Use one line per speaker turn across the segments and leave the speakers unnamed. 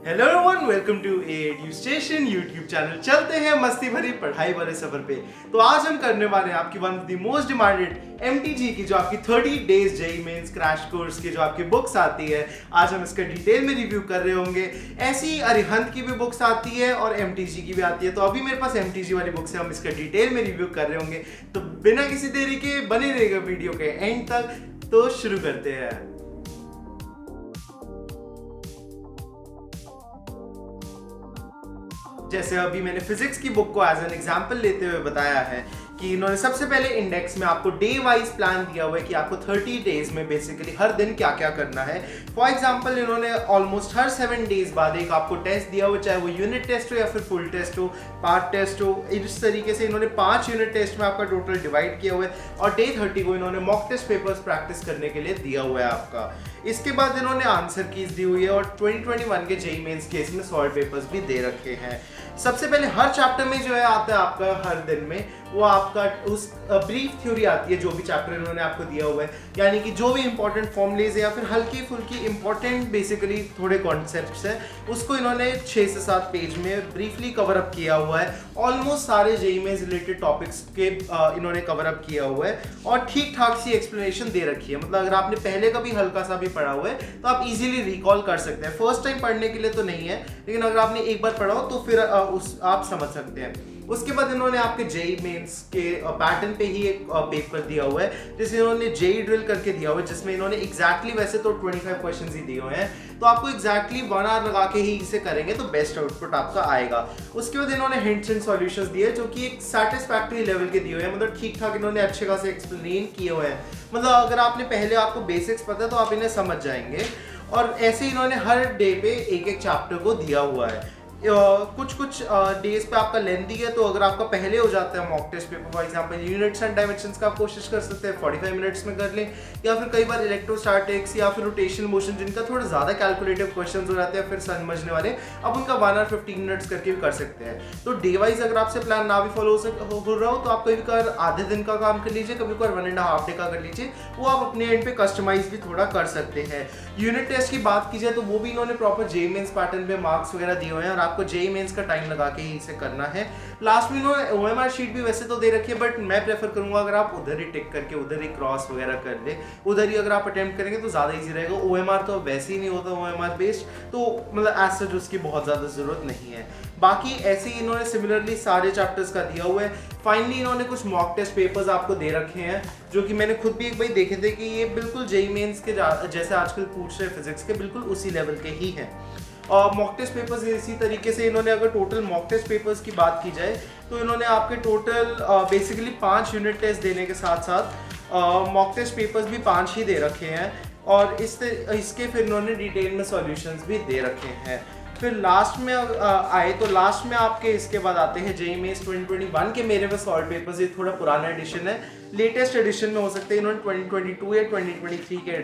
Hello everyone, welcome to Edu Station YouTube channel. चलते हैं मस्ती भरी पढ़ाई भरे सफर पे। तो आज हम करने वाले हैं आपकी one of the most demanded MTG की जो आपकी 30 days JEE Mains crash course की जो आपकी बुक्स आती है। आज हम इसका डिटेल में रिव्यू कर रहे होंगे। ऐसी अरिहंत की भी बुक्स आती है और एमटीजी की भी आती है। तो अभी मेरे पास एमटीजी वाली बुक्स है, हम इसका डिटेल में रिव्यू कर रहे होंगे। तो बिना किसी देरी के बने रहेगा वीडियो के एंड तक। तो शुरू करते हैं। जैसे अभी मैंने फिजिक्स की बुक को एज एन एग्जांपल लेते हुए बताया है कि इन्होंने सबसे पहले इंडेक्स में आपको डे वाइज प्लान दिया हुआ है कि आपको 30 डेज में बेसिकली हर दिन क्या क्या करना है। फॉर एग्जांपल इन्होंने ऑलमोस्ट हर 7 डेज बाद एक आपको टेस्ट दिया हुआ, चाहे वो यूनिट टेस्ट हो या फिर फुल टेस्ट हो, पार्ट टेस्ट हो। इस तरीके से इन्होंने 5 यूनिट टेस्ट में आपका टोटल डिवाइड किया हुआ है और डे 30 को इन्होंने मॉक टेस्ट पेपर्स प्रैक्टिस करने के लिए दिया हुआ है आपका। इसके बाद इन्होंने आंसर कीज दी हुई है और 2021 के जेईई मेंस केस में सॉल्व पेपर्स भी दे रखे हैं। सबसे पहले हर चैप्टर में जो है आता है आपका हर दिन में वो आपका उस ब्रीफ थ्योरी आती है, जो भी चैप्टर इन्होंने आपको दिया हुआ है, यानी कि जो भी इंपॉर्टेंट फॉर्मूलेज है या फिर हल्की फुल्की इंपॉर्टेंट बेसिकली थोड़े कॉन्सेप्ट्स हैं, उसको इन्होंने 6 से 7 पेज में ब्रीफली कवर अप किया हुआ है। ऑलमोस्ट सारे जेईई में रिलेटेड टॉपिक्स के इन्होंने कवर अप किया हुआ है और ठीक ठाक सी एक्सप्लेनेशन दे रखी है। मतलब अगर आपने पहले कभी हल्का सा भी पढ़ा हुआ है तो आप इजीली रिकॉल कर सकते हैं। फर्स्ट टाइम पढ़ने के लिए तो नहीं है, लेकिन अगर आपने एक बार पढ़ा हो तो फिर आप समझ सकते हैं। उसके बाद इन्होंने आपके जेईई मेंस के पैटर्न पे ही एक पेपर दिया हुआ है जिसे इन्होंने जेईई ड्रिल करके दिया हुआ है, जिसमें इन्होंने एग्जैक्टली वैसे तो 25 क्वेश्चंस ही दिए हुए हैं। तो आपको एग्जैक्टली 1 आवर लगा के ही इसे करेंगे तो बेस्ट आउटपुट आपका आएगा। उसके बाद इन्होंने हिंट्स एंड सॉल्यूशंस दिए जो कि एक सैटिस्फैक्टरी लेवल के दिए हुए हैं। मतलब ठीक ठाक इन्होंने अच्छे खासे एक्सप्लेन किए हुए हैं। मतलब अगर आपने पहले आपको बेसिक्स पता है तो आप इन्हें समझ जाएंगे। और ऐसे इन्होंने हर डे पे एक एक चैप्टर को दिया हुआ है। कुछ डेज पे आपका लेंथी है, तो अगर आपका पहले हो जाता है mock test paper, for example units and dimensions का आप कोशिश कर सकते हैं 45 मिनट्स में कर लें, या फिर कई बार इलेक्ट्रोस्टैटिक्स या फिर रोटेशनल मोशन जिनका थोड़ा ज़्यादा कैलकुलेटिव क्वेश्चन हो जाते हैं फिर समझने वाले, आप उनका 1 आवर 15 मिनट्स करके भी कर सकते हैं। तो डे वाइज अगर आपसे प्लान ना भी फॉलो हो रहा हो तो आप कभी कभार आधे दिन का काम कर लीजिए, कभी कभार 1.5 डे का कर लीजिए, वो आप अपने एंड पे कस्टमाइज भी थोड़ा कर सकते हैं। यूनिट टेस्ट की बात की जाए तो वो भी इन्होंने प्रॉपर जेईई मेंस पैटर्न पे मार्क्स वगैरह दिए हुए हैं और आपको जेईई मेंस का टाइम लगा के ही इसे करना है। लास्ट में इन्होंने ओएमआर शीट भी वैसे तो दे रखी है, बट मैं प्रेफर करूंगा अगर आप उधर ही टिक करके उधर ही क्रॉस वगैरह कर ले, उधर ही अगर आप अटेम्प्ट करेंगे तो ज़्यादा इजी रहेगा। ओएमआर तो वैसे ही नहीं होता ओएमआर बेस्ड, तो मतलब एज सच उसकी बहुत ज़्यादा ज़रूरत नहीं है। बाकी ऐसे ही इन्होंने सिमिलरली सारे चैप्टर्स का दिया हुआ है। फाइनली इन्होंने कुछ मॉक टेस्ट पेपर्स आपको दे रखे हैं जो कि मैंने खुद भी एक बार देखे थे कि ये बिल्कुल जेईई मेंस के जैसे आजकल पूछ रहे फिजिक्स के बिल्कुल उसी लेवल के ही हैं। और मॉक टेस्ट पेपर्स इसी तरीके से इन्होंने अगर टोटल मॉक टेस्ट पेपर्स की बात की जाए तो इन्होंने आपके टोटल बेसिकली 5 यूनिट टेस्ट देने के साथ साथ मॉक टेस्ट पेपर्स भी 5 ही दे रखे हैं और इसके फिर इन्होंने डिटेल में सॉल्यूशंस भी दे रखे हैं। फिर लास्ट में आए तो लास्ट में आपके इसके बाद आते हैं जेईई मेंस 2021 के। मेरे पास सॉल्व पेपर्स, ये थोड़ा पुराना एडिशन है, लेटेस्ट एडिशन में हो सकते हैं इन्होंने 2022 या 2023 के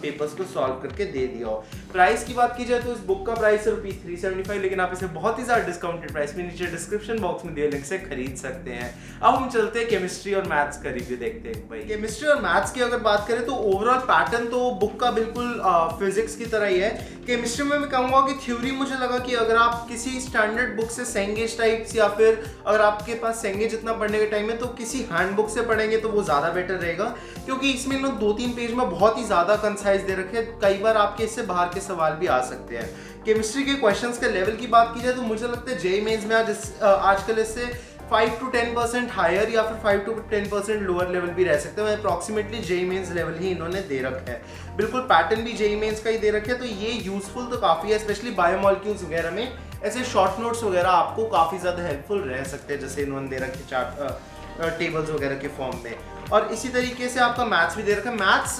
पेपर्स को सॉल्व करके दे दिया हो। प्राइस की बात की जाए तो इस बुक का प्राइस है ₹375, लेकिन आप इसे बहुत ही ज़्यादा डिस्काउंटेड प्राइस में नीचे डिस्क्रिप्शन बॉक्स में दिए लिंक से खरीद सकते हैं। अब हम चलते हैं केमिस्ट्री और मैथ्स का रिव्यू देखते हैं। भाई केमिस्ट्री और मैथ्स की अगर बात करें तो ओवरऑल पैटर्न तो बुक का बिल्कुल फिजिक्स की तरह ही है। केमिस्ट्री में मैं कहूँगा कि थ्योरी मुझे लगा कि अगर आप किसी स्टैंडर्ड बुक से सेंगेज टाइप्स या फिर अगर आपके पास सेंगेज जितना पढ़ने का टाइम है तो किसी हैंड बुक से पढ़ेंगे तो वो ज़्यादा बेटर रहेगा, क्योंकि इसमें इन्होंने 2-3 पेज में बहुत ही ज़्यादा कंसाइज दे रखे हैं। कई बार आपके इससे बाहर के सवाल भी आ सकते हैं। केमिस्ट्री के क्वेश्चंस के लेवल की बात की जाए तो मुझे लगता है जेईई मेंस में आजकल इससे 5 to 10% हायर या फिर 5 to 10% लोअर लेवल भी रह सकते हैं। अप्रॉक्सीमेटली जेईई मेंस लेवल ही इन्होंने दे रखा है। बिल्कुल पैटर्न भी जेईई मेंस का ही दे रखा है, तो ये यूजफुल तो काफ़ी है, स्पेशली बायोमॉलिक्यूल्स वगैरह में ऐसे शॉर्ट नोट्स वगैरह आपको काफ़ी ज़्यादा हेल्पफुल रह सकते हैं, जैसे इन्होंने दे रखे चार्ट टेबल्स वगैरह के फॉर्म में। और इसी तरीके से आपका मैथ्स भी दे रखा है। मैथ्स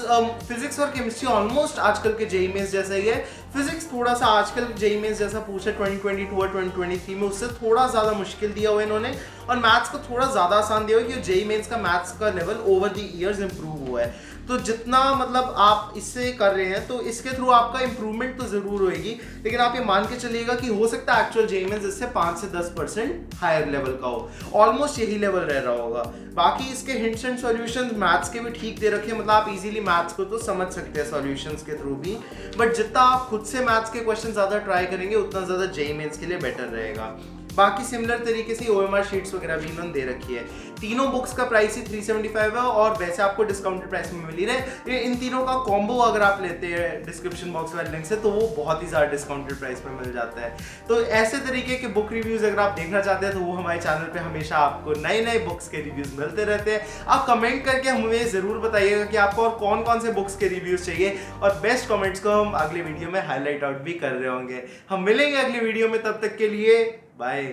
फिजिक्स और केमिस्ट्री ऑलमोस्ट आजकल के जेईई मेंस जैसा ही है। फिजिक्स थोड़ा सा आजकल जेईई मेंस जैसा पूछे 2022 और 2023 में, उससे थोड़ा ज़्यादा मुश्किल दिया हुआ है इन्होंने, और मैथ्स को थोड़ा ज़्यादा आसान दिया हुआ है क्योंकि जेईई मेंस का मैथ्स का level over the years improve हुआ है। तो जितना मतलब आप इससे कर रहे हैं तो इसके थ्रू आपका इंप्रूवमेंट तो जरूर होगी, लेकिन आप ये मान के चलिएगा कि हो सकता है एक्चुअल जेईई मेंस इससे 5 से 10% हायर लेवल का हो, ऑलमोस्ट यही लेवल रह रहा होगा। बाकी इसके हिंट्स एंड सॉल्यूशंस मैथ्स के भी ठीक दे रखे हैं, मतलब आप इजीली मैथ्स को तो समझ सकते हैं सॉल्यूशंस के थ्रू भी, बट जितना आप खुद से मैथ्स के क्वेश्चन ज्यादा ट्राई करेंगे उतना ज्यादा जेईई मेंस के लिए बेटर रहेगा। बाकी सिमिलर तरीके से ओएमआर शीट्स वगैरह भी इन्होंने दे रखी है। तीनों बुक्स का प्राइस ही 375 है और वैसे आपको डिस्काउंटेड प्राइस में मिल रहे। इन तीनों का कॉम्बो अगर आप लेते हैं डिस्क्रिप्शन बॉक्स वाले लिंक से तो वो बहुत ही ज़्यादा डिस्काउंटेड प्राइस में मिल जाता है। तो ऐसे तरीके के बुक रिव्यूज़ अगर आप देखना चाहते हैं तो वो हमारे चैनल पर हमेशा आपको नए नए बुक्स के रिव्यूज़ मिलते रहते हैं। आप कमेंट करके हमें ज़रूर बताइएगा कि आपको और कौन कौन से बुक्स के रिव्यूज़ चाहिए, और बेस्ट कमेंट्स को हम अगले वीडियो में हाईलाइट आउट भी कर रहे होंगे। हम मिलेंगे अगली वीडियो में, तब तक के लिए बाय।